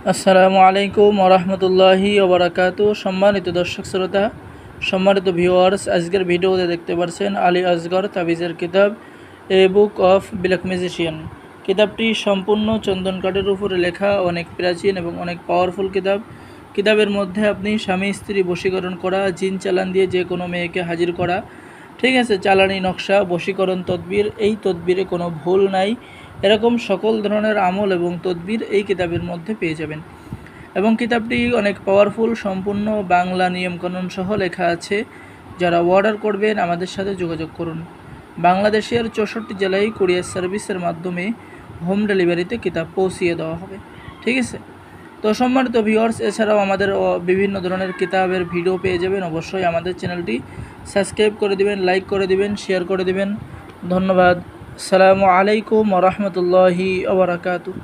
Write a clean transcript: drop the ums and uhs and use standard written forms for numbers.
আসসালামু আলাইকুম ওরহমতুল্লাহি ওবরাকাতু। সম্মানিত দর্শক শ্রোতা, সম্মানিত ভিউয়ার্স, আজকের ভিডিওতে দেখতে পাচ্ছেন আলী আসগর তাবিজের কিতাব এ বুক অফ ব্ল্যাক ম্যাজিশিয়ান। কিতাবটি সম্পূর্ণ চন্দন কাঠের উপরে লেখা, অনেক প্রাচীন এবং অনেক পাওয়ারফুল কিতাব। কিতাবের মধ্যে আপনি স্বামী স্ত্রী বশীকরণ করা, জিন চালান দিয়ে যে কোনো মেয়েকে হাজির করা, ঠিক আছে, চালানি নকশা, বশীকরণ তদবির, এই তদবিরে কোনো ভুল নাই, এরকম সকল ধরনের আমল এবং তদবির এই কিতাবের মধ্যে পেয়ে যাবেন। এবং কিতাবটি অনেক পাওয়ারফুল, সম্পূর্ণ বাংলা নিয়মকানুন সহ লেখা আছে। যারা অর্ডার করবেন আমাদের সাথে যোগাযোগ করুন। বাংলাদেশের 64 জেলায় কুরিয়ার সার্ভিসের মাধ্যমে হোম ডেলিভারিতে কিতাব পৌঁছিয়ে দেওয়া হবে, ঠিক আছে। তো সম্মানিত ভিউয়ার্স, এছাড়াও আমাদের বিভিন্ন ধরনের কিতাবের ভিডিও পেয়ে যাবেন। অবশ্যই আমাদের চ্যানেলটি সাবস্ক্রাইব করে দিবেন, লাইক করে দিবেন, শেয়ার করে দিবেন। ধন্যবাদ। আসসালামু আলাইকুম ওয়া রাহমাতুল্লাহি ওয়া বারাকাতুহু।